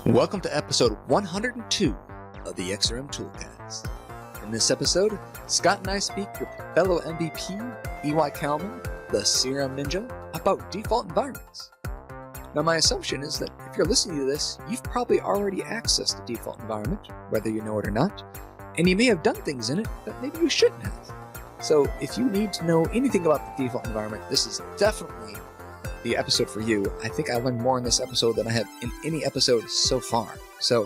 Welcome to episode 102 of the XRM Toolcast. In this episode, Scott and I speak with fellow MVP, EY Kalman, the CRM Ninja, about default environments. Now, my assumption is that if you're listening to this, you've probably already accessed the default environment, whether you know it or not, and you may have done things in it that maybe you shouldn't have. So if you need to know anything about the default environment, this is definitely the episode for you. I think I learned more in this episode than I have in any episode so far. So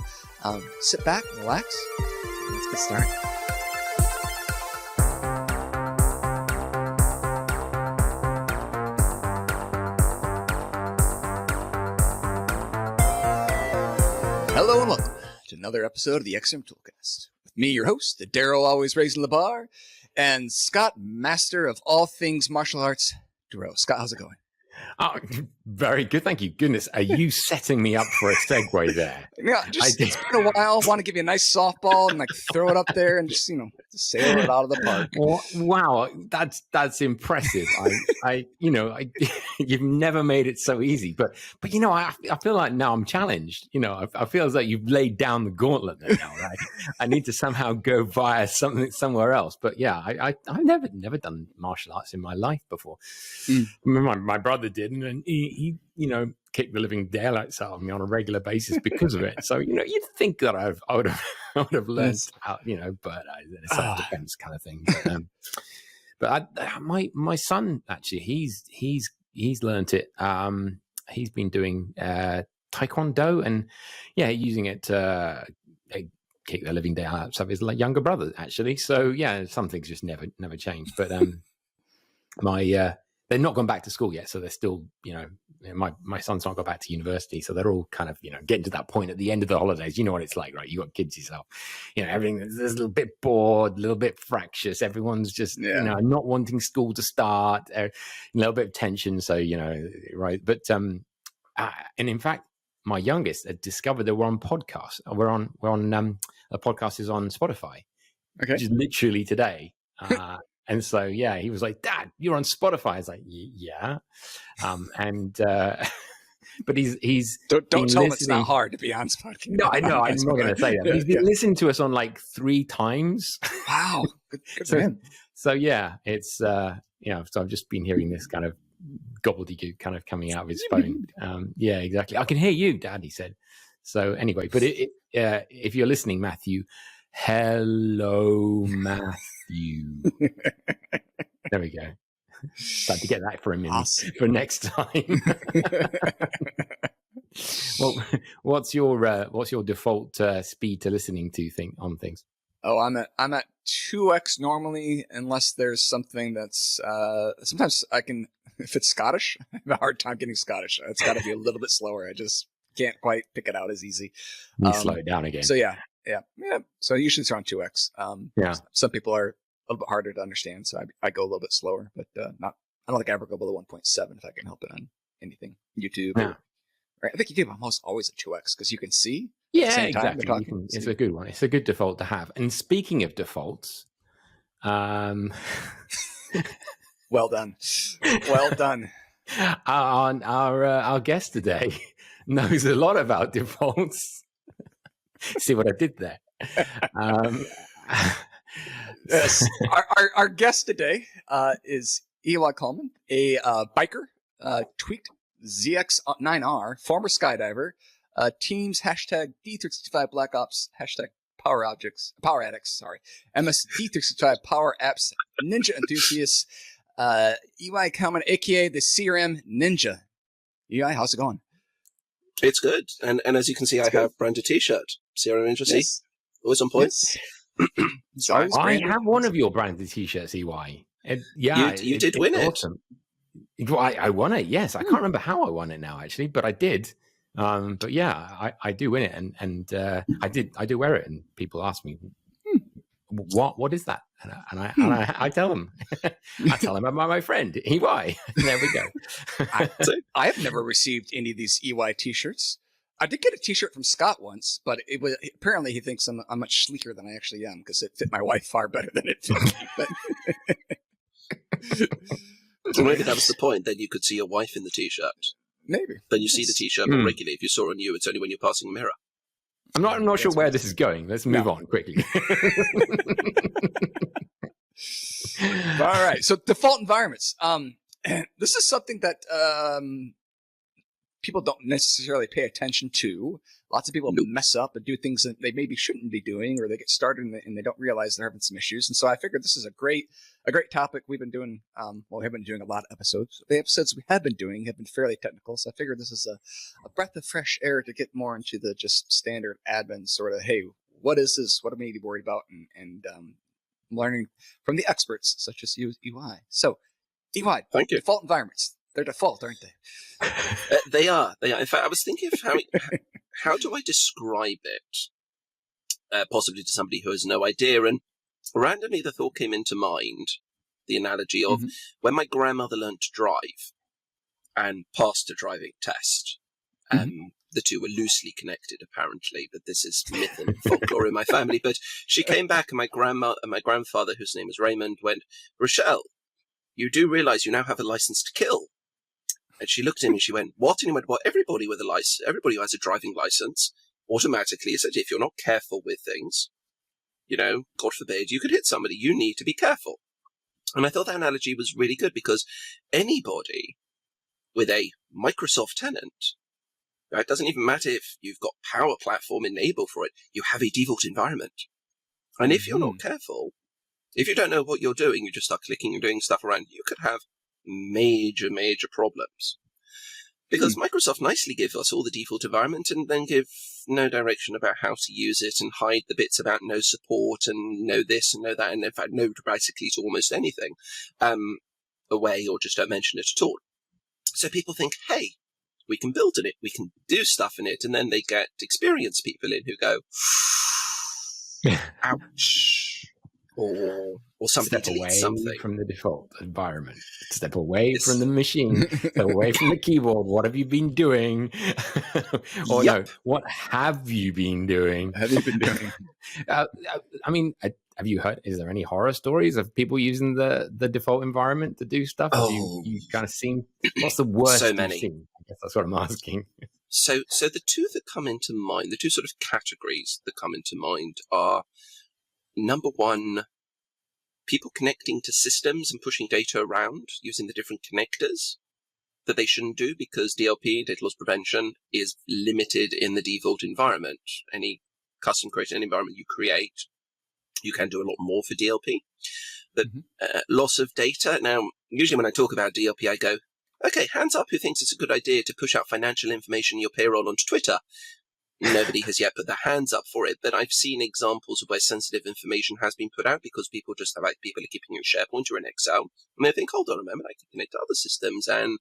sit back and relax, and let's get started. Hello and welcome to another episode of the XRM Toolcast. With me, your host, the Daryl always raising the bar, and Scott, master of all things martial arts, Daryl. Scott, how's it going? Oh, very good. Thank you. Goodness, are you setting me up for a segue there? Yeah, it's been a while. I want to give you a nice softball and like throw it up there and just sail it out of the park. Wow, that's impressive. You've never made it so easy, but I feel like now I'm challenged. I feel as though you've laid down the gauntlet there now, right? I need to somehow go via somewhere else. But yeah, I've never done martial arts in my life before. My brother did, and he kicked the living daylights out of me on a regular basis because of it. So you'd think that I would have learned how, but it's self-defense kind of thing. But my son actually, he's learned it. He's been doing taekwondo and using it to kick the living daylights of his younger brother actually. So yeah, some things just never change. But they're not gone back to school yet, so they're still, my son's not gone back to university, so they're all kind of, getting to that point at the end of the holidays. You know what it's like, right? You got kids yourself, everything is a little bit bored, a little bit fractious. Everyone's just, not wanting school to start, a little bit of tension. So, right. But, and in fact, my youngest had discovered that we're on podcast. We're on the podcast is on Spotify, okay, which is literally today. And so, he was like, "Dad, you're on Spotify." I was like, "Yeah," but he's don't tell him it's not hard to be on Spotify. No, I know. I'm not going to say that. But he's been listening to us on like 3 times. Wow, good so it's so I've just been hearing this kind of gobbledygook kind of coming out of his phone. Yeah, exactly. I can hear you, Dad. He said. So anyway, but if you're listening, Matthew, hello, Matthew. There we go. Glad to get that for a minute for next time. Well, what's your default speed to listening to on things? Oh, I'm at 2x normally, unless there's something that's sometimes I can, if it's Scottish, I have a hard time getting Scottish. It's got to be a little bit slower. I just can't quite pick it out as easy. You slow it down again. So yeah. So usually it's around 2x. Some people are a little bit harder to understand, so I go a little bit slower, but I don't think I ever go below 1.7 if I can help it on anything. YouTube. Right. I think you give almost always a 2x because you can see. Yeah, at the same time exactly. It's a good one. It's a good default to have. And speaking of defaults, well done. Our guest today knows a lot about defaults. See what I did there? Yes. Our guest today is EY Kalman, a biker, tweaked ZX9R, former skydiver, teams hashtag D365 Black Ops, hashtag Power Addicts, MS D365 Power Apps, Ninja enthusiast, EY Kalman, aka the CRM Ninja. EY, how's it going? It's good. And as you can see, I have branded t-shirt. CRM Ninja, yes. Always on point. Yes. I have one of your branded t-shirts, EY. You did win it. Awesome. I won it, yes. I can't remember how I won it now, actually, but I did. But yeah, I do win it. And I do wear it. And people ask me, what is that? And I tell them. I tell them about my friend, EY. There we go. I have never received any of these EY t-shirts. I did get a t-shirt from Scott once, but it was apparently he thinks I'm much sleeker than I actually am because it fit my wife far better than it fit me. So maybe that was the point. Then you could see your wife in the t-shirt. Maybe. Then you see the t-shirt more regularly. If you saw it on you, it's only when you're passing a mirror. I'm not sure where this is going. Let's move on quickly. All right. So default environments. This is something that people don't necessarily pay attention to. Lots of people mess up and do things that they maybe shouldn't be doing, or they get started and they don't realize they're having some issues. And so I figured this is a great topic. We've been doing, we have been doing a lot of episodes. The episodes we have been doing have been fairly technical. So I figured this is a breath of fresh air to get more into the just standard admin sort of, hey, what is this? What am I need to be worried about? And learning from the experts such as you, EY. So EY, thank you. Default environments. They're default, aren't they? They are. In fact, I was thinking of how do I describe it, possibly to somebody who has no idea. And randomly, the thought came into mind, the analogy of when my grandmother learned to drive and passed a driving test. The two were loosely connected, apparently, but this is myth and folklore in my family. But she came back, and my grandfather, whose name was Raymond, went, "Rochelle, you do realize you now have a license to kill?" And she looked at him and she went, "What?" And he went, "Well, everybody with a license, everybody who has a driving license, automatically, is that if you're not careful with things, God forbid, you could hit somebody. You need to be careful." And I thought that analogy was really good, because anybody with a Microsoft tenant, it doesn't even matter if you've got Power Platform enabled for it, you have a default environment. And if you're not careful, if you don't know what you're doing, you just start clicking and doing stuff around, you could have major problems. Because Microsoft nicely give us all the default environment and then give no direction about how to use it, and hide the bits about no support and no this and no that, and in fact no basically to almost anything away, or just don't mention it at all. So people think, hey, we can build in it, we can do stuff in it, and then they get experienced people in who go, ouch. Or somebody Step away something from the default environment. Step away from the machine. Step away from the keyboard. What have you been doing? Or no, what have you been doing? Have you been doing? I mean, have you heard? Is there any horror stories of people using the default environment to do stuff? Have you kind of seen? What's the worst? So many. You've seen? I guess that's what I'm asking. So the two that come into mind, the two sort of categories that come into mind are, number one, people connecting to systems and pushing data around using the different connectors that they shouldn't do, because DLP, data loss prevention, is limited in the default environment. Any custom created environment you create, you can do a lot more for DLP. But loss of data, now, usually when I talk about DLP, I go, okay, hands up who thinks it's a good idea to push out financial information in your payroll onto Twitter. Nobody has yet put their hands up for it, but I've seen examples of where sensitive information has been put out because people are keeping it in SharePoint or in Excel, and they think, hold on a moment, I can connect to other systems, and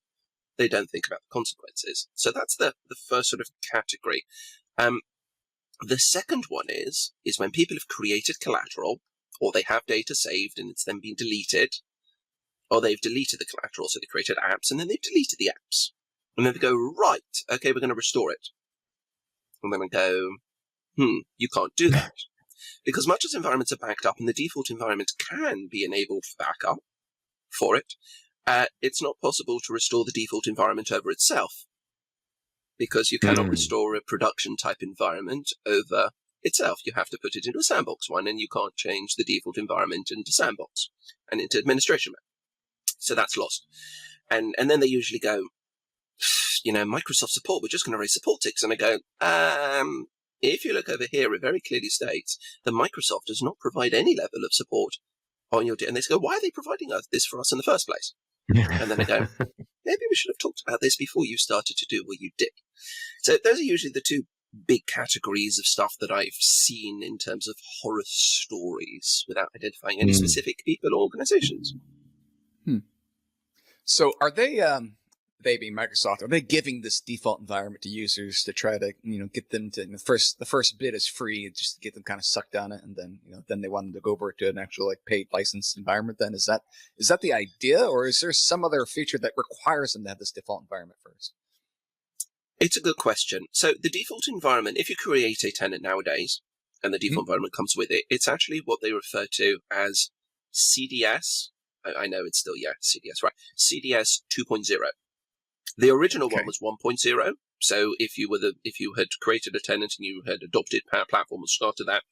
they don't think about the consequences. So that's the first sort of category. The second one is when people have created collateral, or they have data saved and it's then been deleted, or they've deleted the collateral, so they created apps, and then they've deleted the apps. And then they go, right, okay, we're going to restore it. And then I go, you can't do that. Because much as environments are backed up, and the default environment can be enabled for backup for it, it's not possible to restore the default environment over itself. Because you cannot restore a production type environment over itself. You have to put it into a sandbox one, and you can't change the default environment into sandbox and into administration mode. So that's lost. And then they usually go, Microsoft support, we're just going to raise support tickets. And I go, if you look over here, it very clearly states that Microsoft does not provide any level of support on your, and they go, why are they providing this for us in the first place? And then I go, maybe we should have talked about this before you started to do what you did. So those are usually the two big categories of stuff that I've seen in terms of horror stories without identifying any specific people or organizations. So are they being Microsoft, are they giving this default environment to users to try to, get them to, the first bit is free, just to get them kind of sucked on it, and then, then they want them to go over to an actual paid licensed environment? Then is that the idea, or is there some other feature that requires them to have this default environment first? It's a good question. So the default environment, if you create a tenant nowadays, and the default environment comes with it, it's actually what they refer to as CDS. I know it's still, CDS, right? CDS 2.0. The original one was 1.0. So if you had created a tenant and you had adopted Power Platform and started that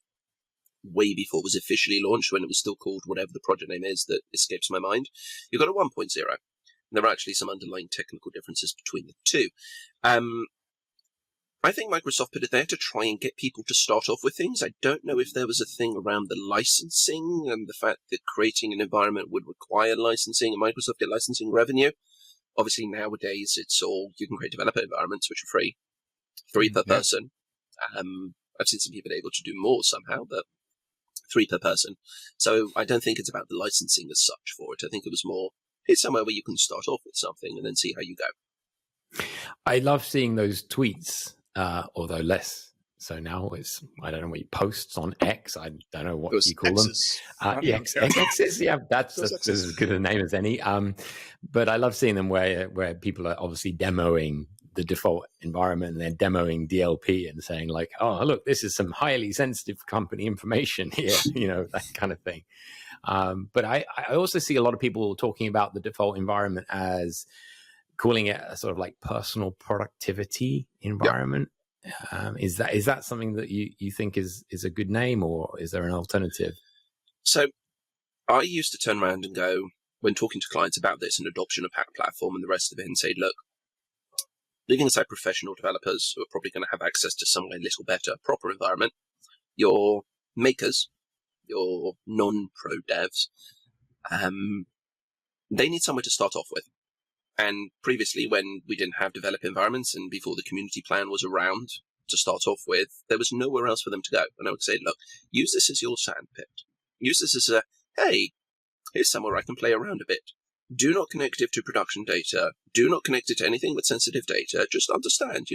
way before it was officially launched, when it was still called whatever the project name is that escapes my mind, you got a 1.0. There are actually some underlying technical differences between the two. I think Microsoft put it there to try and get people to start off with things. I don't know if there was a thing around the licensing and the fact that creating an environment would require licensing and Microsoft get licensing revenue. Obviously, nowadays, it's all, you can create developer environments, which are free per person. I've seen some people able to do more somehow, but 3 per person. So I don't think it's about the licensing as such for it. I think it was more, here's somewhere where you can start off with something and then see how you go. I love seeing those tweets, although less so now. It's, I don't know what you posts on X. I don't know what you call X's. them. X's. Yeah, that's as good a name as any. But I love seeing them where people are obviously demoing the default environment and they're demoing DLP and saying like, oh, look, this is some highly sensitive company information here, that kind of thing. But I also see a lot of people talking about the default environment as calling it a sort of like personal productivity environment. Is that something that you think is a good name, or is there an alternative? So I used to turn around and go, when talking to clients about this and adoption of Power Platform and the rest of it, and say, look, leaving aside professional developers who are probably going to have access to somewhere a little better, proper environment, your makers, your non-pro devs, they need somewhere to start off with. And previously, when we didn't have developer environments and before the community plan was around to start off with, there was nowhere else for them to go. And I would say, look, use this as your sandpit. Use this as hey, here's somewhere I can play around a bit. Do not connect it to production data. Do not connect it to anything but sensitive data. Just understand,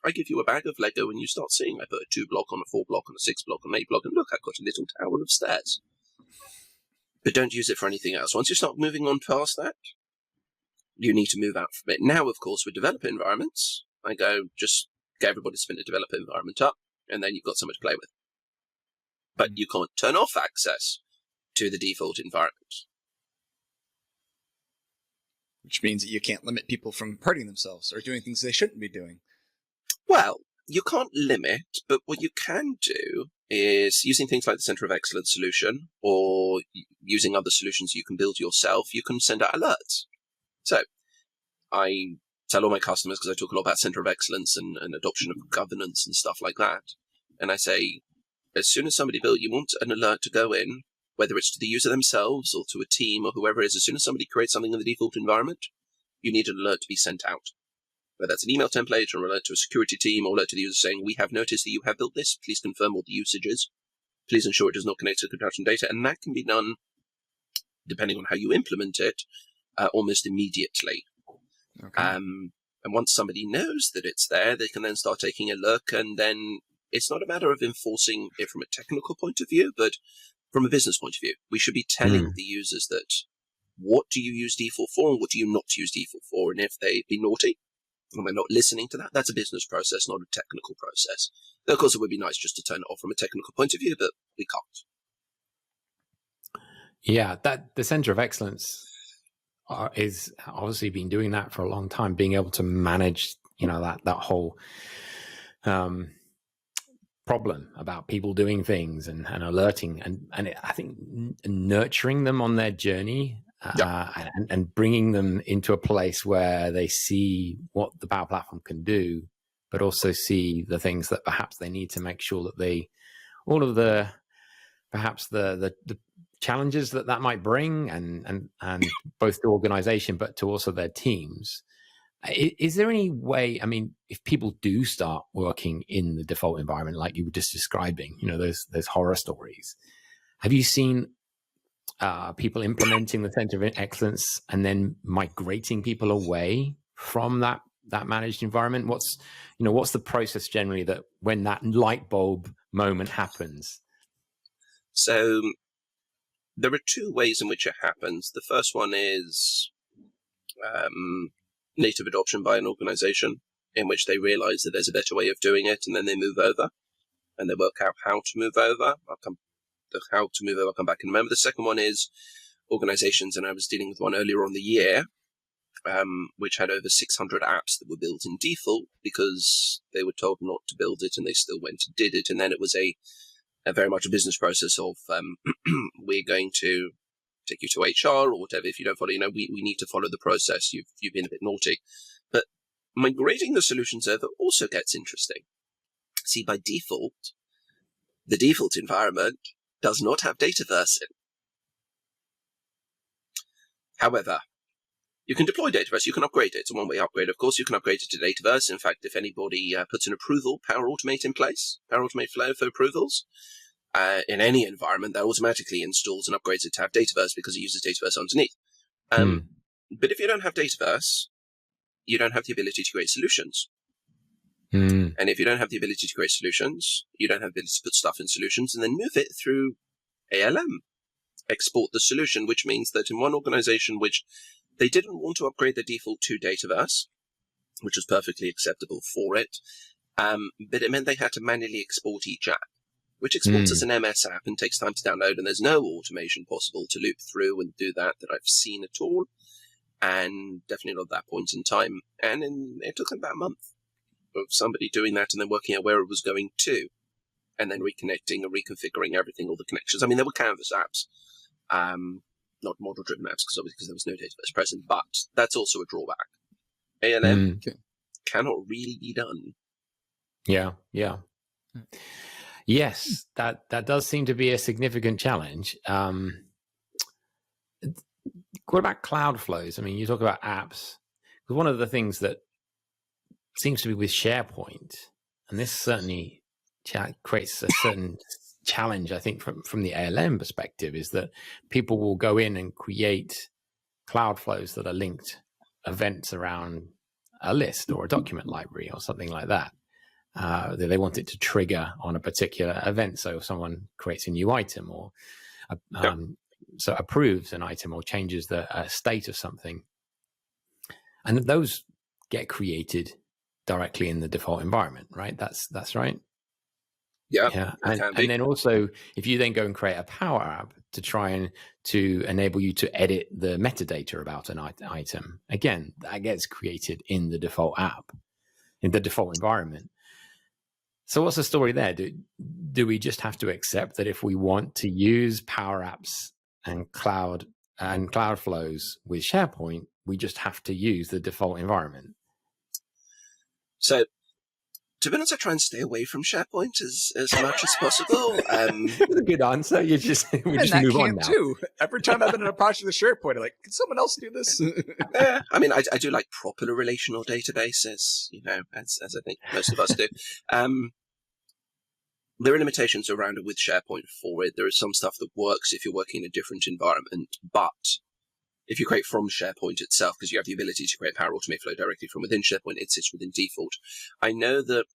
I give you a bag of Lego and you start seeing I put a 2 block on a 4 block on a 6 block on an 8 block, and look, I've got a little tower of stairs. But don't use it for anything else. Once you start moving on past that, you need to move out from it. Now, of course, with developer environments, I go, just get everybody to spin a developer environment up, and then you've got something to play with. But you can't turn off access to the default environment. Which means that you can't limit people from hurting themselves or doing things they shouldn't be doing. Well, you can't limit, but what you can do is using things like the Center of Excellence solution or using other solutions you can build yourself, you can send out alerts. So I tell all my customers, because I talk a lot about Center of Excellence and adoption of governance and stuff like that, and I say, as soon as somebody built, you want an alert to go in, whether it's to the user themselves or to a team or whoever it is, as soon as somebody creates something in the default environment, you need an alert to be sent out. Whether that's an email template or an alert to a security team or alert to the user saying, we have noticed that you have built this, please confirm what the usage is. Please ensure it does not connect to production data. And that can be done, depending on how you implement it, almost immediately. Okay. And once somebody knows that it's there, they can then start taking a look, and then it's not a matter of enforcing it from a technical point of view, but from a business point of view. We should be telling the users that what do you use default for and what do you not use default for, and if they be naughty and they're not listening to that, that's a business process, not a technical process. Now, of course, it would be nice just to turn it off from a technical point of view, but we can't. Yeah, that the Center of Excellence is obviously been doing that for a long time, being able to manage, that whole problem about people doing things and alerting and I think nurturing them on their journey and bringing them into a place where they see what the Power Platform can do, but also see the things that perhaps they need to make sure that all of the perhaps the challenges that might bring and both the organization, but to also their teams. Is there any way, if people do start working in the default environment, like you were just describing, those horror stories, have you seen people implementing the Center of Excellence and then migrating people away from that managed environment? What's the process generally that when that light bulb moment happens? So there are 2 ways in which it happens. The first one is native adoption by an organization, in which they realize that there's a better way of doing it, and then they move over and they work out how to move over. I'll come back in a moment. The second one is organizations, and I was dealing with one earlier on the year, which had over 600 apps that were built in default because they were told not to build it, and they still went and did it. And then it was a very much a business process of we're going to take you to HR or whatever. If you don't follow, we need to follow the process. You've been a bit naughty. But migrating the solutions over also gets interesting. See, by default, the default environment does not have Dataverse in. However, you can deploy Dataverse. You can upgrade it. It's a one-way upgrade, of course. You can upgrade it to Dataverse. In fact, if anybody puts an approval, Power Automate in place, Power Automate Flow for approvals, in any environment, that automatically installs and upgrades it to have Dataverse because it uses Dataverse underneath. But if you don't have Dataverse, you don't have the ability to create solutions. And if you don't have the ability to create solutions, you don't have the ability to put stuff in solutions and then move it through ALM. Export the solution, which means that in one organization which they didn't want to upgrade the default to Dataverse, which was perfectly acceptable for it, but it meant they had to manually export each app, which exports as an MS app and takes time to download, and there's no automation possible to loop through and do that I've seen at all, and definitely not at that point in time. And it took about a month of somebody doing that and then working out where it was going to, and then reconnecting and reconfiguring everything, all the connections. I mean, there were Canvas apps, not model-driven apps, because there was no database present, but that's also a drawback. ALM cannot really be done. Yeah. Yes, that does seem to be a significant challenge. What about cloud flows? I mean, you talk about apps. Because one of the things that seems to be with SharePoint, and this certainly creates a certain challenge, I think, from the ALM perspective, is that people will go in and create cloud flows that are linked events around a list or a document library or something like that. They want it to trigger on a particular event. So if someone creates a new item or so approves an item or changes the state of something, and those get created directly in the default environment, right? That's right. Yeah. And then also, if you then go and create a Power App to try to enable you to edit the metadata about an item, again, that gets created in the default app, in the default environment. So what's the story there? Do we just have to accept that if we want to use Power Apps and cloud flows with SharePoint, we just have to use the default environment? So, to be honest, I try and stay away from SharePoint as much as possible. That's a good answer. We just move on now. Too. Every time I've been in a project with SharePoint, I'm like, can someone else do this? Yeah, I mean, I do like proper relational databases, as I think most of us do. There are limitations around it with SharePoint for it. There is some stuff that works if you're working in a different environment, but if you create from SharePoint itself, because you have the ability to create Power Automate Flow directly from within SharePoint, it sits within default. I know that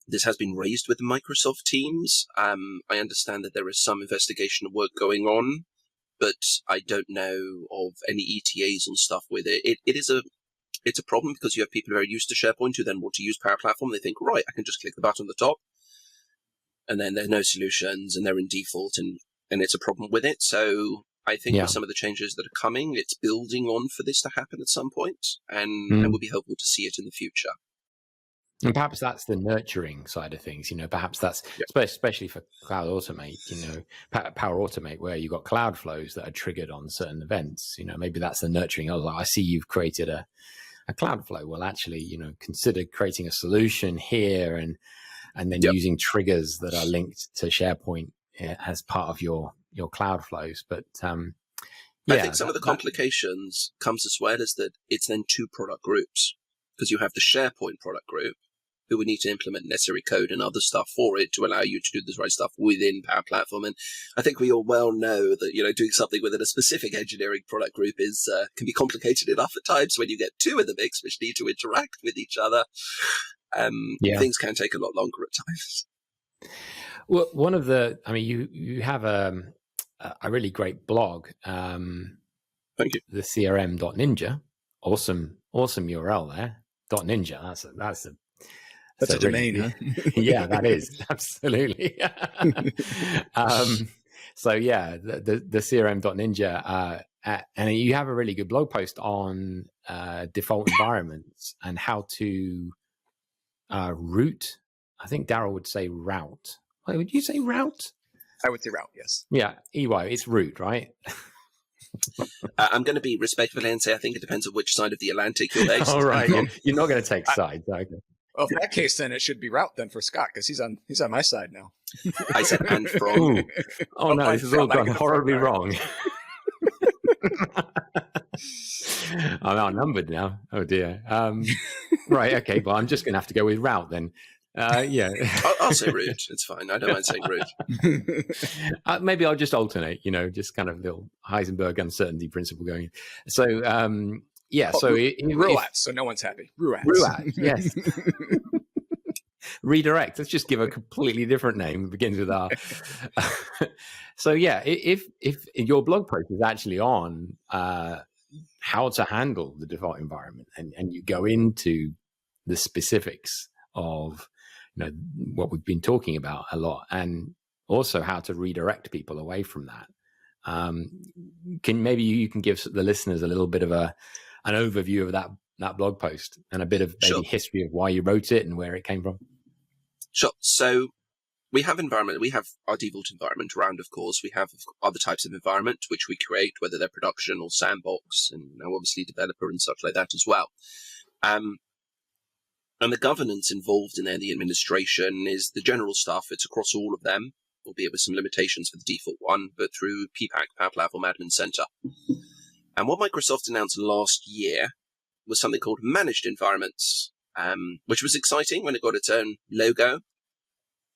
this has been raised with the Microsoft teams. I understand that there is some investigation work going on, but I don't know of any ETAs and stuff with it. It's a problem because you have people who are used to SharePoint who then want to use Power Platform. They think, right, I can just click the button on the top, and then there's no solutions, and they're in default, and it's a problem with it. So I think with some of the changes that are coming, it's building on for this to happen at some point, and it would be helpful to see it in the future. And perhaps that's the nurturing side of things, perhaps that's, especially for Cloud Automate, Power Automate, where you've got cloud flows that are triggered on certain events, maybe that's the nurturing. I see you've created a cloud flow. Well, actually, consider creating a solution here and then using triggers that are linked to SharePoint as part of your cloud flows. But I think some of the complications comes as well as that it's then two product groups, because you have the SharePoint product group who would need to implement necessary code and other stuff for it to allow you to do the right stuff within Power Platform. And I think we all well know that, doing something within a specific engineering product group is can be complicated enough at times when you get two in the mix which need to interact with each other. Things can take a lot longer at times. Well, you have a really great blog. Thank you. The CRM.ninja. Awesome URL there. .ninja. That's a domain, huh? Yeah, that is absolutely. So yeah, the CRM.ninja, and you have a really good blog post on default environments and how to route. I think Daryl would say route. Wait, would you say route? I would say route, yes. Yeah, EY, it's route, right? I'm going to be respectful and say I think it depends on which side of the Atlantic you're based. All right, you're not going to take sides. Okay. Well, in that case, then it should be route then for Scott, because he's on my side now. I said and from. Ooh. Oh no, this has all gone horribly wrong. I'm outnumbered now. Oh dear. Right. Okay. Well, I'm just going to have to go with route then. Yeah. I'll say route. It's fine. I don't mind saying route. Maybe I'll just alternate. Just kind of little Heisenberg uncertainty principle going. So yeah. Oh, so roulette. So no one's happy. Roulette. Yes. Redirect. Let's just give a completely different name. It begins with R. So yeah, if your blog post is actually on how to handle the default environment, and you go into the specifics of what we've been talking about a lot, and also how to redirect people away from that, maybe you can give the listeners a little bit of an overview of that blog post and a bit of maybe history of why you wrote it and where it came from. Sure. So we have our default environment around, of course. We have other types of environment which we create, whether they're production or sandbox, and now obviously developer and such like that as well. And the governance involved in there, the administration, is the general stuff. It's across all of them, albeit with some limitations for the default one, but through PPAC, Power Platform Admin Center. And what Microsoft announced last year was something called Managed Environments, which was exciting when it got its own logo.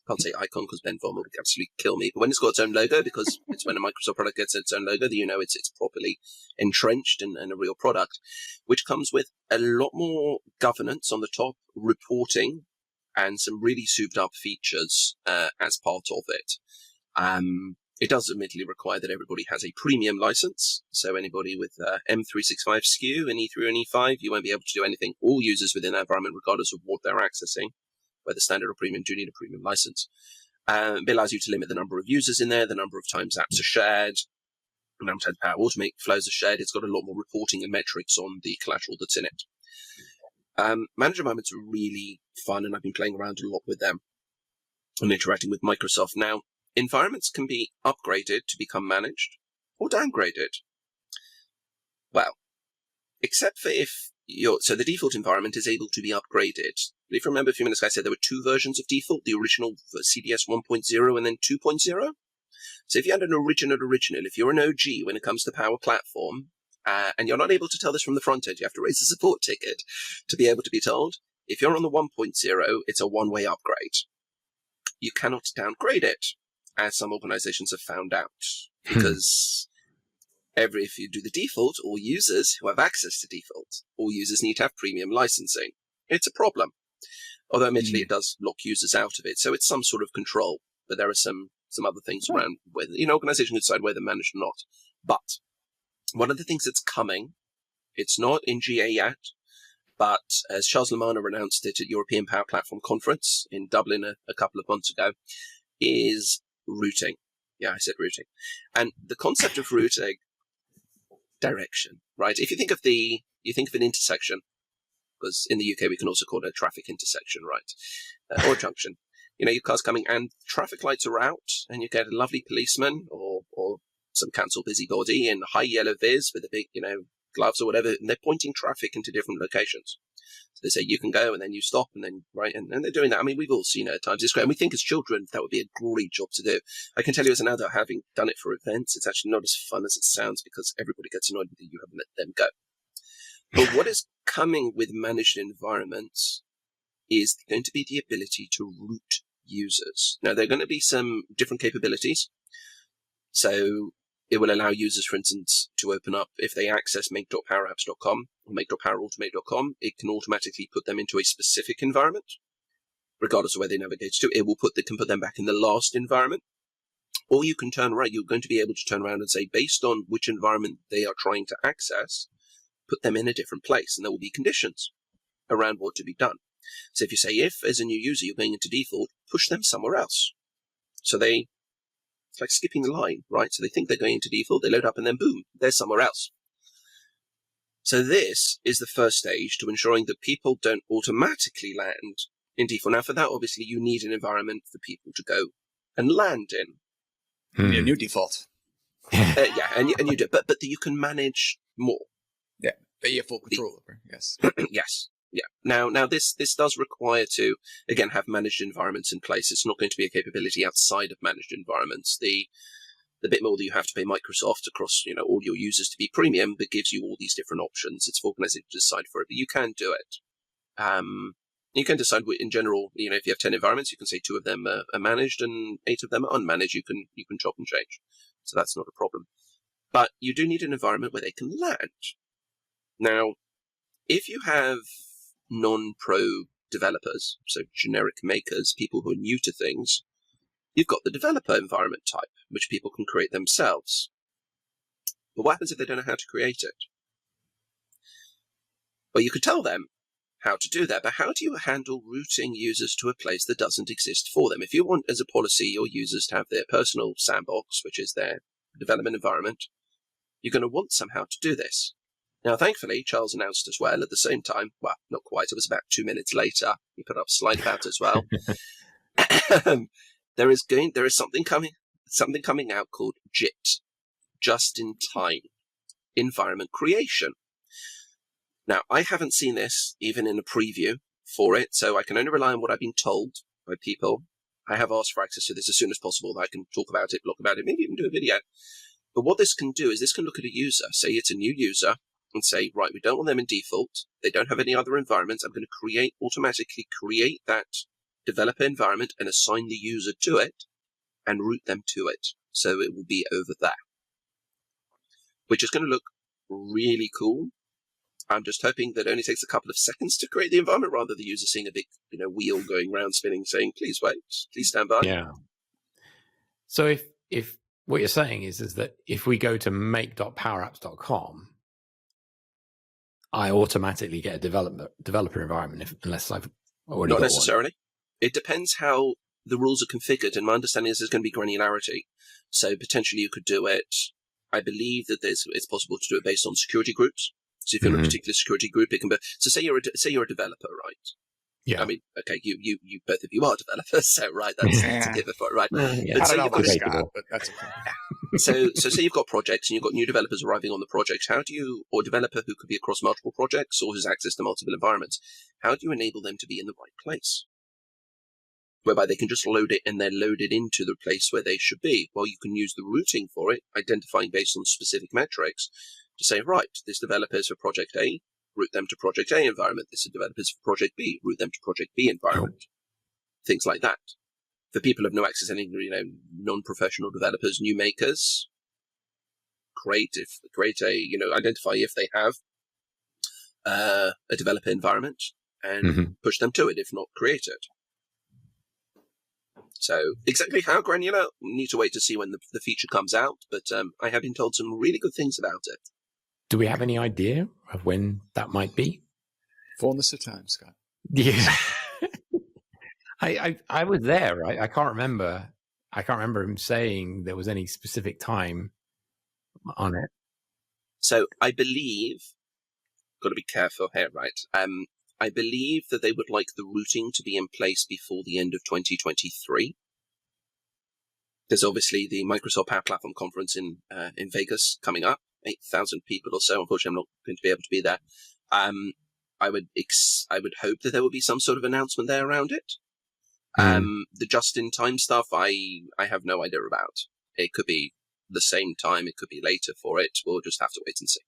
Can't say icon because Ben Vaughn would absolutely kill me. But when it's got its own logo, because it's when a Microsoft product gets its own logo that it's properly entrenched and a real product, which comes with a lot more governance on the top, reporting, and some really souped up features as part of it. It does admittedly require that everybody has a premium license. So anybody with M365 SKU and E3 and E5, you won't be able to do anything. All users within that environment, regardless of what they're accessing, whether standard or premium, do need a premium license. It allows you to limit the number of users in there, the number of times apps are shared, the number of times Power Automate flows are shared. It's got a lot more reporting and metrics on the collateral that's in it. Managed environments are really fun, and I've been playing around a lot with them and interacting with Microsoft. Now, environments can be upgraded to become managed or downgraded. Well, except for so the default environment is able to be upgraded. If you remember a few minutes ago, I said there were two versions of default, the original CDS 1.0 and then 2.0. So if you had an original, if you're an OG when it comes to Power Platform, and you're not able to tell this from the front end, you have to raise a support ticket to be able to be told. If you're on the 1.0, it's a one-way upgrade. You cannot downgrade it, as some organizations have found out, because if you do the default, all users who have access to default, all users need to have premium licensing. It's a problem. Although admittedly it does lock users out of it, so it's some sort of control. But there are some other things around where organization can decide whether managed or not. But one of the things that's coming, it's not in GA yet, but as Charles Lamana announced it at European Power Platform Conference in Dublin a couple of months ago, is routing. Yeah, I said routing. And the concept of routing, direction, right? If you think of an intersection, because in the UK we can also call it a traffic intersection, right? Or a junction. Your car's coming and traffic lights are out, and you get a lovely policeman or some council busybody in high yellow viz with a big, gloves or whatever, and they're pointing traffic into different locations. So they say you can go, and then you stop, and then right, and they're doing that. I mean, we've all seen it at times. It's great, and we think as children that would be a great job to do. I can tell you as an adult, having done it for events, it's actually not as fun as it sounds because everybody gets annoyed with you haven't let them go. But what is coming with managed environments is going to be the ability to route users. Now, there are going to be some different capabilities. So it will allow users, for instance, to open up, if they access make.powerapps.com or make.powerautomate.com, it can automatically put them into a specific environment, regardless of where they navigate to. It can put them back in the last environment. Or you can you're going to be able to turn around and say, based on which environment they are trying to access, put them in a different place, and there will be conditions around what to be done. So if you say, if as a new user you're going into default, push them somewhere else. So it's like skipping the line, right? So they think they're going into default, they load up, and then boom, they're somewhere else. So this is the first stage to ensuring that people don't automatically land in default. Now, for that, obviously, you need an environment for people to go and land in. Be a new default. Yeah, and you do, but that you can manage more. Yeah, that you have full control over. Yes. Yes. Yeah. Now this does require to, again, have managed environments in place. It's not going to be a capability outside of managed environments. The bit more that you have to pay Microsoft across, all your users to be premium, that gives you all these different options. It's for organizations to decide for it, but you can do it. You can decide in general, if you have 10 environments, you can say 2 of them are managed and 8 of them are unmanaged. You can chop and change. So that's not a problem. But you do need an environment where they can land. Now, if you have non-pro developers, so generic makers, people who are new to things, you've got the developer environment type, which people can create themselves. But what happens if they don't know how to create it? Well, you could tell them how to do that, but how do you handle routing users to a place that doesn't exist for them? If you want, as a policy, your users to have their personal sandbox, which is their development environment, you're going to want somehow to do this. Now, thankfully, Charles announced as well at the same time, well, not quite, it was about 2 minutes later, he put up a slide about it as well. There is something coming out called JIT, just-in-time environment creation. Now, I haven't seen this even in a preview for it, so I can only rely on what I've been told by people. I have asked for access to this as soon as possible, that I can talk about it, blog about it, maybe even do a video. But what this can do is this can look at a user, say it's a new user, and say, right, we don't want them in default. They don't have any other environments. I'm going to automatically create that developer environment and assign the user to it and route them to it. So it will be over there, which is going to look really cool. I'm just hoping that it only takes a couple of seconds to create the environment rather than the user seeing a big, wheel going round spinning saying, please wait, please stand by. Yeah. So if what you're saying is that if we go to make.powerapps.com, I automatically get a developer environment unless I've already got Not necessarily. One. It depends how the rules are configured, and my understanding is there's going to be granularity. So potentially you could do it. I believe that it's possible to do it based on security groups. So if you're in a particular security group, it can be. So say you're a developer, right? Yeah. I mean, okay, you both of you are developers, so right, that's a given for it, right? Yeah. I don't know about Scott, but that's okay. So say you've got projects and you've got new developers arriving on the projects. How do you, or a developer who could be across multiple projects or has access to multiple environments, how do you enable them to be in the right place? Whereby they can just load it and they're loaded into the place where they should be. Well, you can use the routing for it, identifying based on specific metrics to say, right, this developer is for project A, route them to project A environment. This is developers for project B, route them to project B environment. Things like that. For people who have no access to any, non-professional developers, new makers, identify if they have a developer environment and push them to it, if not create it. So exactly how granular, we need to wait to see when the feature comes out, but I have been told some really good things about it. Do we have any idea of when that might be? Fullness of time, Scott. Yeah. I was there, right? I can't remember him saying there was any specific time on it. So I believe, got to be careful here, right? I believe that they would like the routing to be in place before the end of 2023. There's obviously the Microsoft Power Platform Conference in Vegas coming up, 8,000 people or so. Unfortunately, I'm not going to be able to be there. I would hope that there will be some sort of announcement there around it. The just-in-time stuff, I have no idea about. It could be the same time, it could be later for it. We'll just have to wait and see.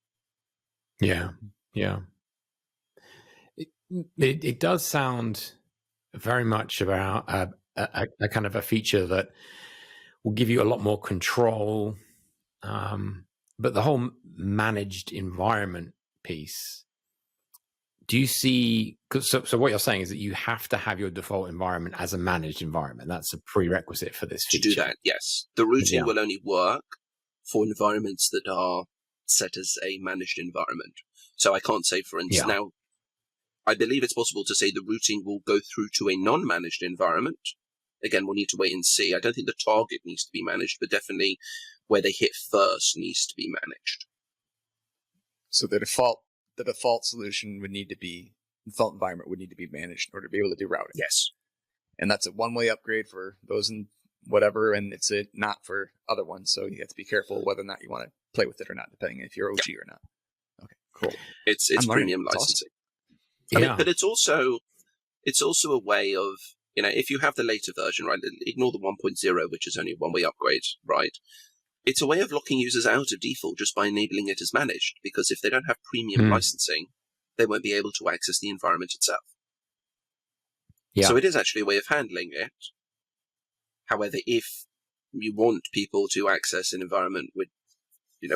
Yeah, yeah. It does sound very much about a kind of a feature that will give you a lot more control. But the whole managed environment piece, do you see, so what you're saying is that you have to have your default environment as a managed environment. That's a prerequisite for this feature. To do that, yes. The routing will only work for environments that are set as a managed environment. So I can't say, for instance, now, I believe it's possible to say the routing will go through to a non-managed environment. Again, we'll need to wait and see. I don't think the target needs to be managed, but definitely where they hit first needs to be managed. So the default the default solution would need to be, default environment would need to be managed in order to be able to do routing. Yes. And that's a one-way upgrade for those in whatever, and it's not for other ones. So you have to be careful whether or not you want to play with it or not, depending if you're OG or not. Okay, cool. It's premium licensing. Awesome. I mean, but it's also a way of, if you have the later version, right, ignore the 1.0, which is only a one-way upgrade, right? It's a way of locking users out of default just by enabling it as managed, because if they don't have premium licensing, they won't be able to access the environment itself. Yeah. So it is actually a way of handling it. However, if you want people to access an environment with,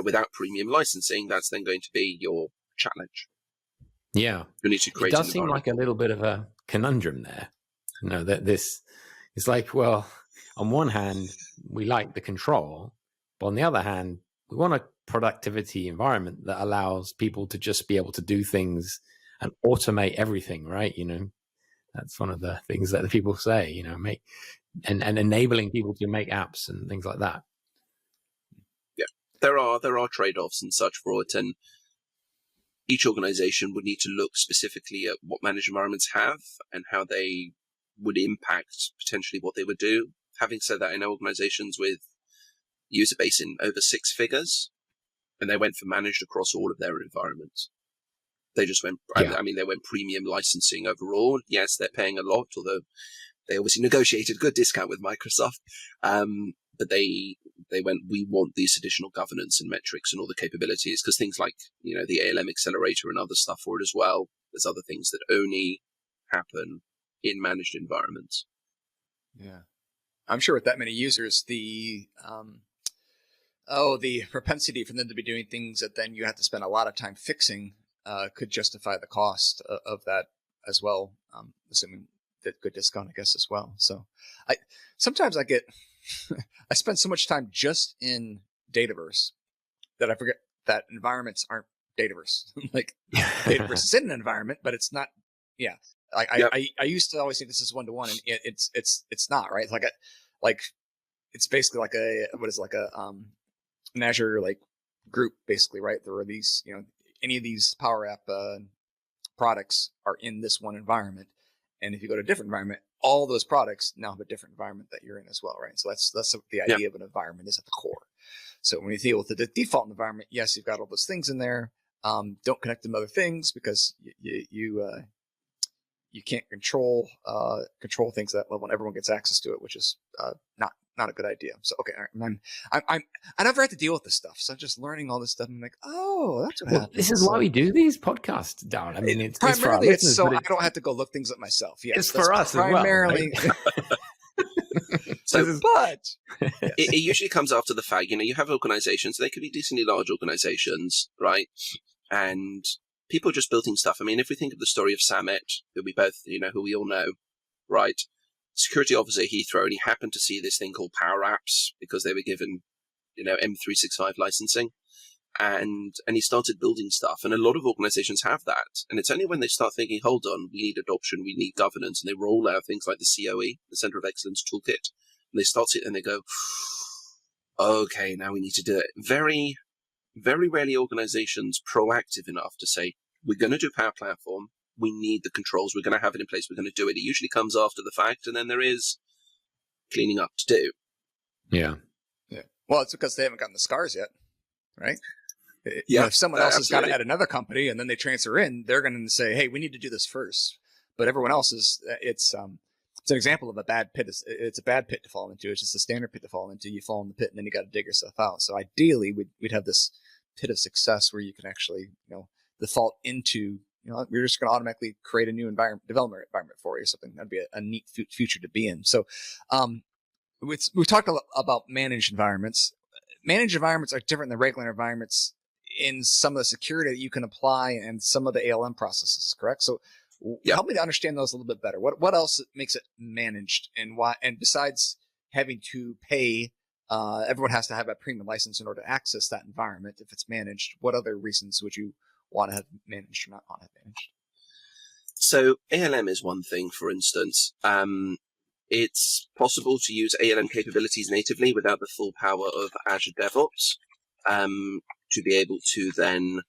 without premium licensing, that's then going to be your challenge. Yeah. You need to create it does seem like a little bit of a conundrum there. That this is like, well, on one hand, we like the control, but on the other hand, we want a productivity environment that allows people to just be able to do things and automate everything, right? That's one of the things that the people say, and enabling people to make apps and things like that. Yeah, there are trade-offs and such for it, and each organization would need to look specifically at what managed environments have and how they would impact potentially what they would do. Having said that, I know organizations with user base in over 6 figures, and they went for managed across all of their environments. They just went, they went premium licensing overall. Yes, they're paying a lot, although they obviously negotiated a good discount with Microsoft. But they went, we want these additional governance and metrics and all the capabilities, because things like, the ALM accelerator and other stuff for it as well. There's other things that only happen in managed environments. Yeah. I'm sure with that many users, the propensity for them to be doing things that then you have to spend a lot of time fixing could justify the cost of that as well, assuming that good discount, I guess, as well. So sometimes I get, I spend so much time just in Dataverse that I forget that environments aren't Dataverse. Like Dataverse is in an environment, but it's not. Yeah. I used to always think this is one-to-one, and it's not, right? It's it's basically like an Azure like group, basically, right? There are these, any of these Power App products are in this one environment, and if you go to a different environment, all those products now have a different environment that you're in as well, right? So that's the idea of an environment is at the core. So when you deal with the default environment, yes, you've got all those things in there. Don't connect them to other things because you can't control things at that level, and everyone gets access to it, which is not a good idea. So okay, I never had to deal with this stuff, so I'm just learning all this stuff. I'm like, oh, that's what happens. This is why we do these podcasts, Darren. I mean, it's primarily it's so I don't have to go look things up myself. Yes, it's for us primarily. As well, right? But yes. It usually comes after the fact. You have organizations; they could be decently large organizations, right? And people are just building stuff. I mean, if we think of the story of Samet, who we both, who we all know, right? Security officer at Heathrow, and he happened to see this thing called Power Apps because they were given, M365 licensing, and he started building stuff. And a lot of organizations have that. And it's only when they start thinking, hold on, we need adoption, we need governance, and they roll out things like the COE, the Center of Excellence Toolkit, and they start it and they go, okay, now we need to do it. Very, very rarely organizations proactive enough to say, we're going to do Power Platform. We need the controls. We're going to have it in place. We're going to do it. It usually comes after the fact, and then there is cleaning up to do. Yeah. Well, it's because they haven't gotten the scars yet, right? Yeah. If someone else has got it at another company, and then they transfer in, they're going to say, "Hey, we need to do this first." But everyone else is. It's an example of a bad pit. It's a bad pit to fall into. It's just a standard pit to fall into. You fall in the pit, and then you got to dig yourself out. So ideally, we'd have this pit of success where you can actually, default into. We're just going to automatically create a new development environment for you. Something that'd be a neat future to be in. So, we've talked about managed environments. Managed environments are different than regular environments in some of the security that you can apply and some of the ALM processes. Correct. So, help me to understand those a little bit better. What else makes it managed, and why? And besides having to pay, everyone has to have a premium license in order to access that environment. If it's managed, what other reasons would you want to have managed or not want to have managed? So ALM is one thing, for instance. It's possible to use ALM capabilities natively without the full power of Azure DevOps to be able to then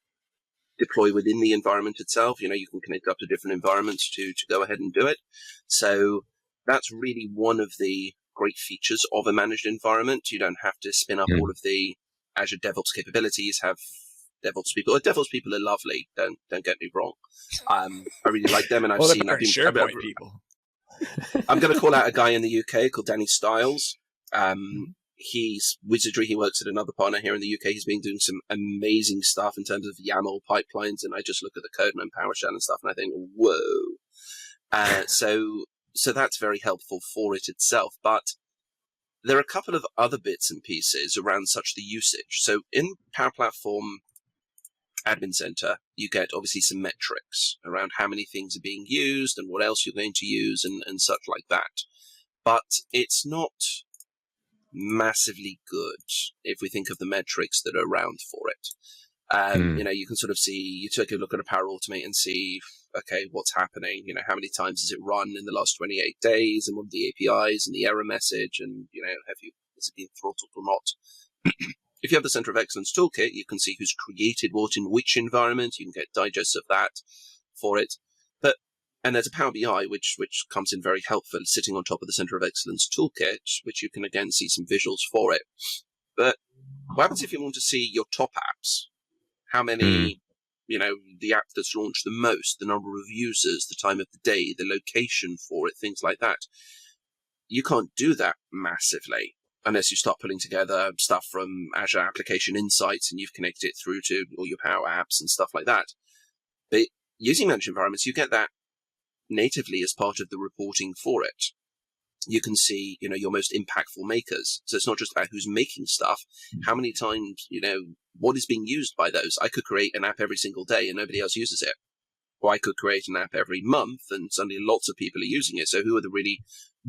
deploy within the environment itself. You can connect up to different environments to go ahead and do it. So that's really one of the great features of a managed environment. You don't have to spin up all of the Azure DevOps capabilities, have DevOps people. DevOps people are lovely. Don't get me wrong. I really like them, and I've seen SharePoint people. I'm going to call out a guy in the UK called Danny Stiles. He's Wizardry. He works at another partner here in the UK. He's been doing some amazing stuff in terms of YAML pipelines, and I just look at the code and I'm PowerShell and stuff, and I think, whoa. So that's very helpful for it itself. But there are a couple of other bits and pieces around such the usage. So in Power Platform Admin Center, you get obviously some metrics around how many things are being used and what else you're going to use and such like that. But it's not massively good if we think of the metrics that are around for it. You can sort of see, you take a look at a Power Automate and see, okay, what's happening? How many times has it run in the last 28 days, and what are the APIs and the error message, and has it been throttled or not? If you have the Center of Excellence toolkit, you can see who's created what in which environment. You can get digests of that for it. And there's a Power BI, which comes in very helpful, sitting on top of the Center of Excellence toolkit, which you can again see some visuals for it. But what happens if you want to see your top apps? How many, the app that's launched the most, the number of users, the time of the day, the location for it, things like that. You can't do that massively unless you start pulling together stuff from Azure Application Insights and you've connected it through to all your Power Apps and stuff like that. But using managed environments, you get that natively as part of the reporting for it. You can see, your most impactful makers. So it's not just about who's making stuff, how many times, what is being used by those. I could create an app every single day and nobody else uses it. Or I could create an app every month and suddenly lots of people are using it. So who are the really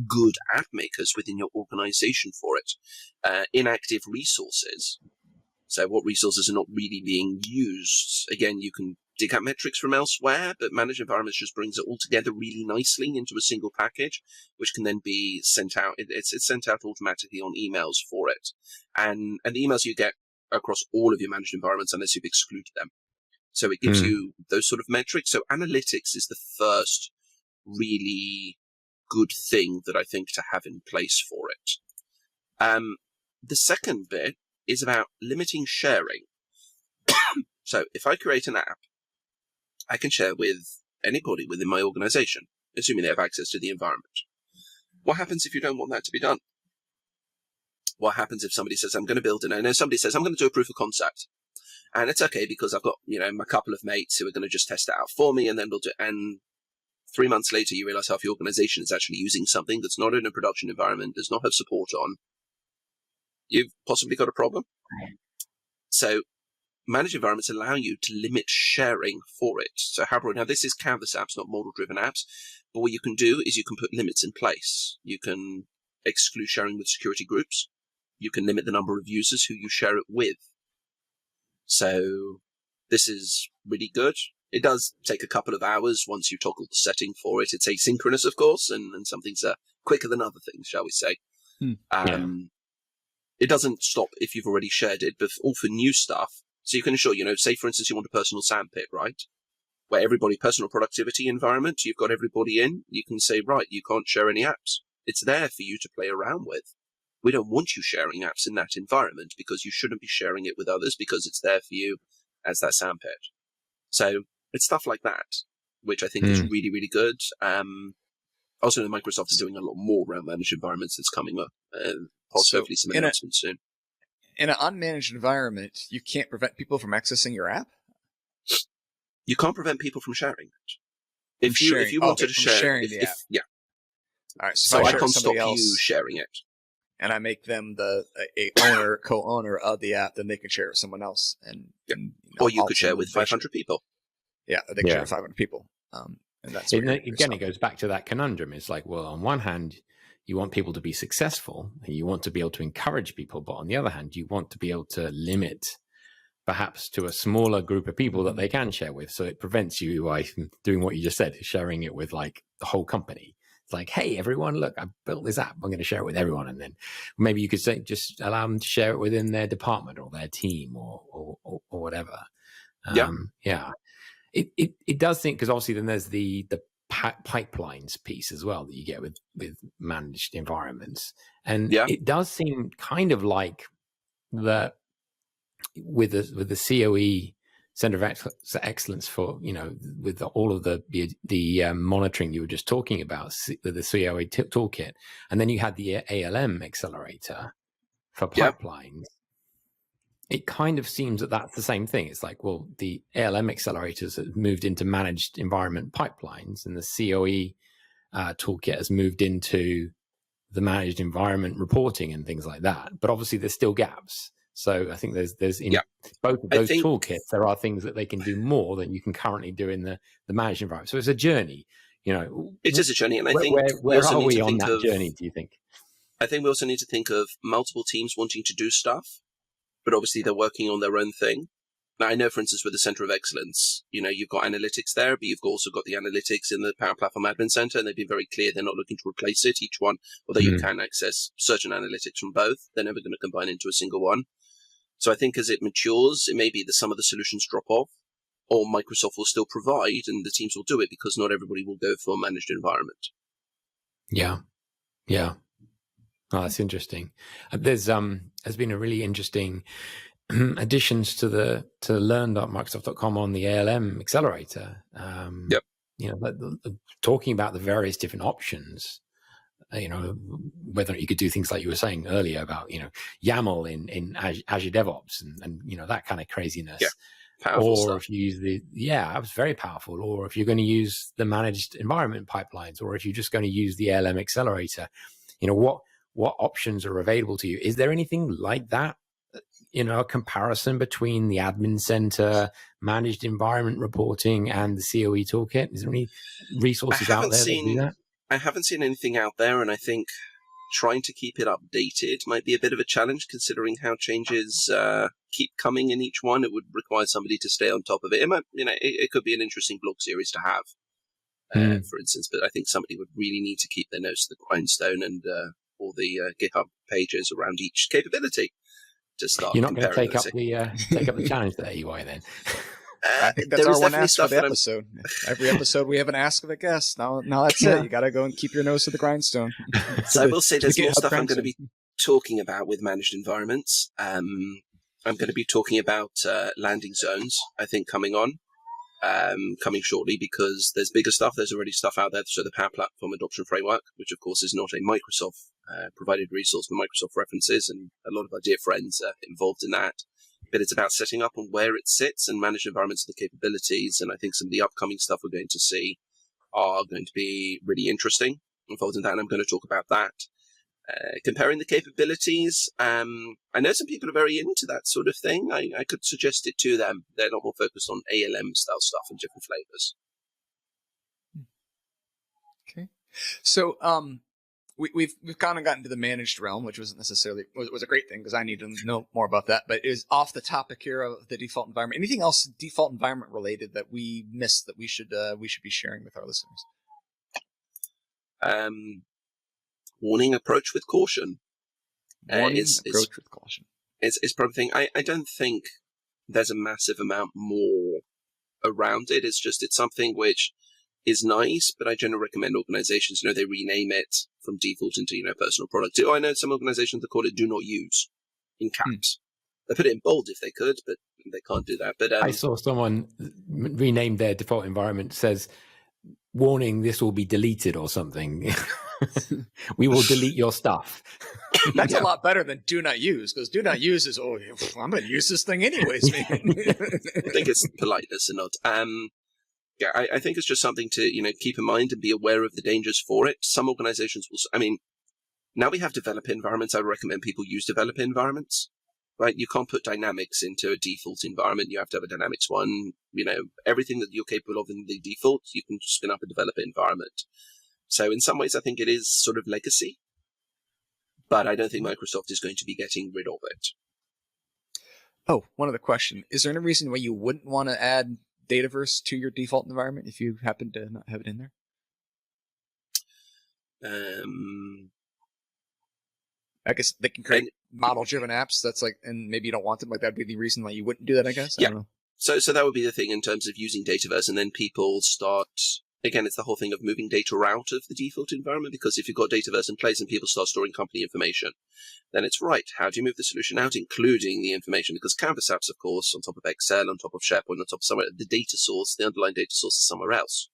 good app makers within your organization for it? Inactive resources. So what resources are not really being used? Again, you can dig out metrics from elsewhere, but managed environments just brings it all together really nicely into a single package, which can then be sent out. It's sent out automatically on emails for it. And the emails you get across all of your managed environments unless you've excluded them. So it gives you those sort of metrics. So analytics is the first really good thing that I think to have in place for it. The second bit is about limiting sharing. So if I create an app, I can share with anybody within my organization, assuming they have access to the environment. What happens if you don't want that to be done? What happens if somebody says, I'm going to build somebody says, I'm going to do a proof of concept. And it's okay because I've got, my couple of mates who are going to just test it out for me, and then we'll do it. And 3 months later, you realize half your organization is actually using something that's not in a production environment, does not have support on. You've possibly got a problem. So managed environments allow you to limit sharing for it. So now this is canvas apps, not model-driven apps. But what you can do is you can put limits in place. You can exclude sharing with security groups. You can limit the number of users who you share it with. So this is really good. It does take a couple of hours once you toggle the setting for it. It's asynchronous, of course, and some things are quicker than other things, shall we say. It doesn't stop if you've already shared it, but all for new stuff. So you can ensure, say, for instance, you want a personal sandpit, right? Where everybody, personal productivity environment, you've got everybody in. You can say, right, you can't share any apps. It's there for you to play around with. We don't want you sharing apps in that environment because you shouldn't be sharing it with others because it's there for you as that sandpit. So it's stuff like that, which I think is really, really good. Also, Microsoft is doing a lot more around managed environments that's coming up. Possibly some announcements soon. In an unmanaged environment, you can't prevent people from accessing your app? You can't prevent people from sharing it. If you wanted to share the app. Yeah. All right. So I can't stop you sharing it. And I make them co-owner of the app, then they can share it with someone else. Or you could share with 500 people. Yeah, they can share with 500 people. And that's again, it goes back to that conundrum. It's like, well, on one hand, you want people to be successful and you want to be able to encourage people. But on the other hand, you want to be able to limit perhaps to a smaller group of people that they can share with. So it prevents you from doing what you just said, sharing it with like the whole company. It's like, hey, everyone, look, I built this app. I'm going to share it with everyone. And then maybe you could say, just allow them to share it within their department or their team or whatever. Yeah. It does think, because obviously then there's the pipelines piece as well that you get with managed environments, and it does seem kind of like that with the COE Center of Excellence for, with all of the monitoring you were just talking about, the COE toolkit, and then you had the ALM accelerator for pipelines. It kind of seems that that's the same thing. It's like, well, the ALM accelerators have moved into managed environment pipelines, and the COE toolkit has moved into the managed environment reporting and things like that. But obviously, there's still gaps. So I think there's in both of those toolkits, there are things that they can do more than you can currently do in the managed environment. So it's a journey. It is a journey, and I think where are we on that journey? Do you think? I think we also need to think of multiple teams wanting to do stuff, but obviously they're working on their own thing. Now, I know, for instance, with the Center of Excellence, you've got analytics there, but you've also got the analytics in the Power Platform Admin Center, and they've been very clear they're not looking to replace it, each one, although you can access certain analytics from both. They're never going to combine into a single one. So I think as it matures, it may be that some of the solutions drop off, or Microsoft will still provide, and the teams will do it because not everybody will go for a managed environment. Yeah. Oh, that's interesting. There's been a really interesting additions to learn.microsoft.com on the ALM accelerator. Talking about the various different options. Whether you could do things like you were saying earlier about, YAML in Azure DevOps and that kind of craziness. Yeah, powerful stuff. If you use that was very powerful. Or if you're going to use the managed environment pipelines, or if you're just going to use the ALM accelerator, what options are available to you? Is there anything like that? A comparison between the admin center, managed environment reporting, and the COE toolkit? Is there any resources out there that do that? I haven't seen anything out there, and I think trying to keep it updated might be a bit of a challenge, considering how changes keep coming in each one. It would require somebody to stay on top of it. It might, it could be an interesting blog series to have, for instance. But I think somebody would really need to keep their nose to the grindstone and all the GitHub pages around each capability to start. You're not going to take up the challenge there, EY, then. I think that's our one ask for the episode. Every episode we have an ask of a guest. Now that's it. You got to go and keep your nose to the grindstone. So I will say there's more stuff I'm going to be talking about with managed environments. I'm going to be talking about landing zones, I think, coming shortly, because there's bigger stuff. There's already stuff out there. So the Power Platform Adoption Framework, which of course is not a Microsoft provided resource, but Microsoft references, and a lot of our dear friends are involved in that. But it's about setting up and where it sits and managed environments and the capabilities. And I think some of the upcoming stuff we're going to see are going to be really interesting involved in that. And I'm going to talk about that. Comparing the capabilities, I know some people are very into that sort of thing. I could suggest it to them. They're not more focused on ALM style stuff and different flavors. Okay. So, we've kind of gotten to the managed realm, which wasn't necessarily was a great thing because I need to know more about that. But it is off the topic here of the default environment. Anything else default environment related that we missed that we should be sharing with our listeners? Warning: approach with caution. Approach with caution. It's probably thing. I don't think there's a massive amount more around it. It's something which is nice, but I generally recommend organizations, they rename it from default into, personal product. I know some organizations that call it do not use in caps. They put it in bold if they could, but they can't do that. But I saw someone rename their default environment, says, warning, this will be deleted or something. We will delete your stuff. That's a lot better than do not use, because do not use is, I'm going to use this thing anyways. I think it's politeness and not. I think it's just something to, keep in mind and be aware of the dangers for it. Some organizations will, now we have developer environments. I recommend people use developer environments, right? You can't put Dynamics into a default environment. You have to have a Dynamics one. Everything that you're capable of in the default, you can spin up a developer environment. So in some ways, I think it is sort of legacy, but I don't think Microsoft is going to be getting rid of it. Oh, one other question. Is there any reason why you wouldn't want to add Dataverse to your default environment if you happen to not have it in there? I guess they can create model-driven apps. That's and maybe you don't want them. That'd be the reason why you wouldn't do that, I guess. Yeah. I don't know. So that would be the thing in terms of using Dataverse, and then people start, again, it's the whole thing of moving data out of the default environment, because if you've got Dataverse in place and people start storing company information, then it's right. How do you move the solution out, including the information? Because Canvas apps, of course, on top of Excel, on top of SharePoint, on top of somewhere, the data source, the underlying data source is somewhere else.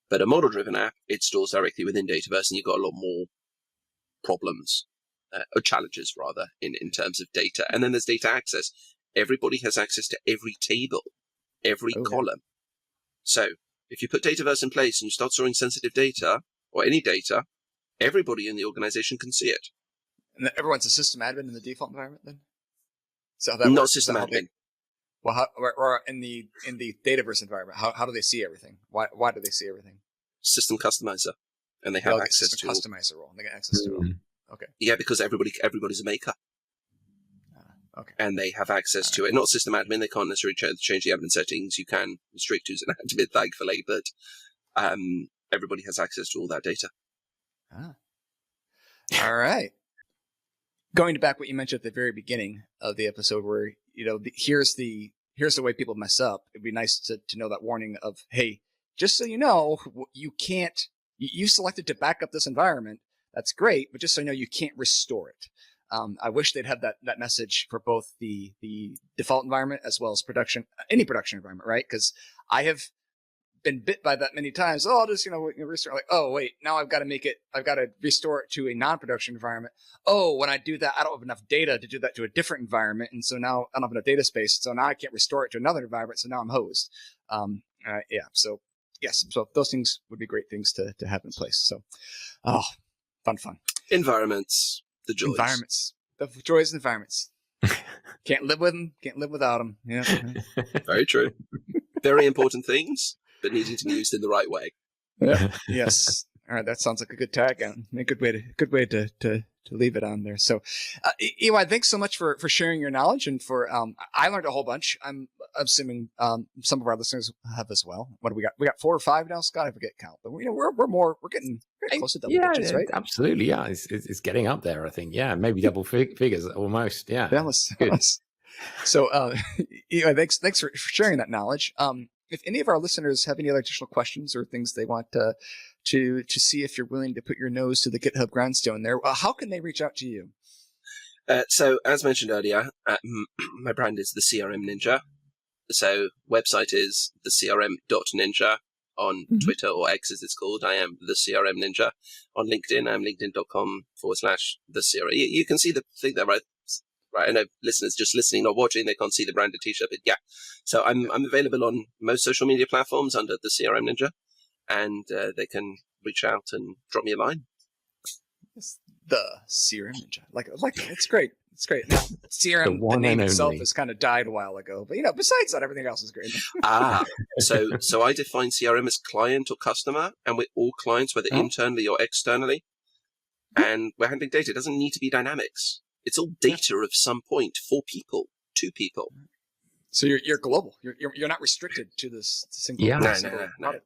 But a model-driven app, it stores directly within Dataverse, and you've got a lot more problems, or challenges, rather, in terms of data. And then there's data access. Everybody has access to every table, every column. So if you put Dataverse in place and you start storing sensitive data, or any data, everybody in the organization can see it. And everyone's a system admin in the default environment then? So that Not works? system admin. Well, or in the Dataverse environment, how do they see everything? Why do they see everything? System customizer, and they have access to customizer role. They get access to it. Okay. Yeah, because everybody's a maker. Okay. And they have access to it. Not system admin. They can't necessarily change the admin settings. You can restrict who's an admin, thankfully, but everybody has access to all that data. All right. Going back what you mentioned at the very beginning of the episode, where here's the way people mess up. It'd be nice to know that warning of, hey, just so you know, you selected to back up this environment. That's great, but just so you know, you can't restore it. I wish they'd have that message for both the default environment as well as any production environment, right? Because I have been bit by that many times. Oh, I'll just restore. Like, oh wait, now I've got to restore it to a non-production environment. Oh, when I do that, I don't have enough data to do that to a different environment, and so now I don't have enough data space. So now I can't restore it to another environment. So now I'm hosed. So yes, so those things would be great things to have in place. So, fun. Environments. The joys. Environments. The joys of environments. Can't live with them. Can't live without them. Yeah. Very true. Very important things, but needing to be used in the right way. Yeah. Yes. All right. That sounds like a good tag. A good way to leave it on there. So, EY, thanks so much for sharing your knowledge, and for I learned a whole bunch. I'm assuming some of our listeners have as well. What do we got? We got 4 or 5 now, Scott. I forget count, but we're getting close to double digits, right? Absolutely. Yeah, it's getting up there. I think. Yeah, maybe double figures almost. Yeah. Good. So, EY, thanks for sharing that knowledge. If any of our listeners have any other additional questions or things they want to see if you're willing to put your nose to the GitHub grindstone there, how can they reach out to you? So, as mentioned earlier, my brand is the CRM Ninja. So, website is thecrm.ninja. On Twitter, or X as it's called, I am the CRM Ninja. On LinkedIn, I'm linkedin.com/thecrm. You can see the thing there, right? Right. I know listeners just listening, not watching, they can't see the branded t-shirt, but yeah. So I'm available on most social media platforms under the CRM Ninja, and they can reach out and drop me a line. It's the CRM Ninja. Like it's great. It's great. Now, CRM, the name itself has kind of died a while ago, but besides that, everything else is great. So I define CRM as client or customer, and we're all clients, whether internally or externally, and we're handling data. It doesn't need to be dynamics. It's all data of some point for people, to people. So you're global. You're not restricted to this single. Yeah, no.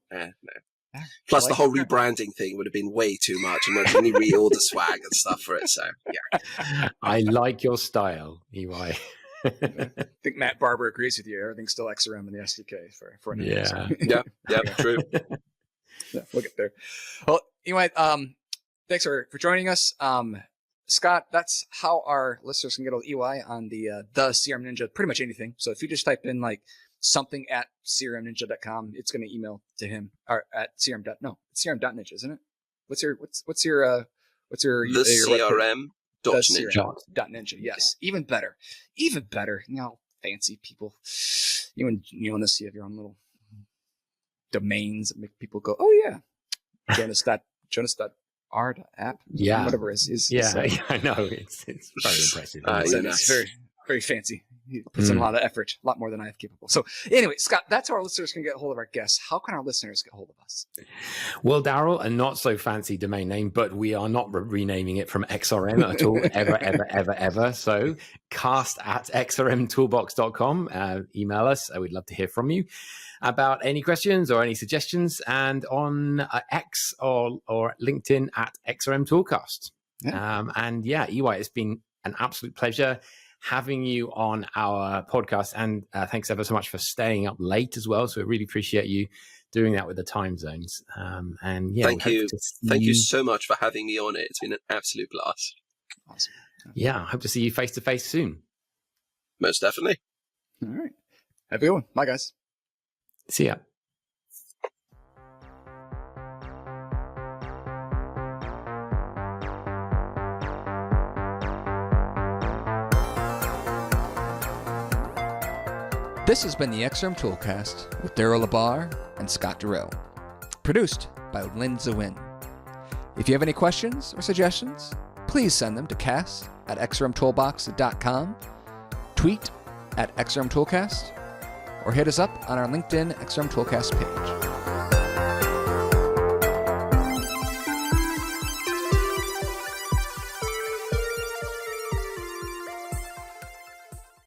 Plus, the whole rebranding thing would have been way too much, and there's any reorder swag and stuff for it. So, yeah. I like your style, EY. I think Matt Barber agrees with you. Everything's still XRM in the SDK for an yeah, true. Yeah, we'll get there. Well, EY, thanks for joining us. Scott, that's how our listeners can get on EY on the CRM Ninja, pretty much anything. So if you just type in like something at crmninja.com, it's going to email to him, or at it's crm.ninja, isn't it? What's your the CRM.ninja. Yes. Even better. Fancy people. You and this, you have your own little domains that make people go, oh yeah. Jonas.r.app. Yeah. Whatever it is. I know. It's very impressive. It's very, very fancy. He puts in a lot of effort, a lot more than I have capable. So anyway, Scott, that's how our listeners can get a hold of our guests. How can our listeners get a hold of us? Well, Daryl, a not so fancy domain name, but we are not renaming it from XRM at all, ever. So cast@xrmtoolbox.com. Email us. We'd love to hear from you about any questions or any suggestions, and on X or LinkedIn at XRM Toolcast. Yeah. EY, it's been an absolute pleasure having you on our podcast. And thanks ever so much for staying up late as well. So we really appreciate you doing that with the time zones. And yeah, thank you. Thank you so much for having me on it. It's been an absolute blast. Awesome. Yeah, I hope to see you face to face soon. Most definitely. All right. Have a good one. Bye, guys. See ya. This has been the XRM Toolcast with Daryl Labar and Scott Darrell. Produced by Lynn Zawin. If you have any questions or suggestions, please send them to cast@xrmtoolbox.com, tweet @XRM Toolcast, or hit us up on our LinkedIn XRM Toolcast page.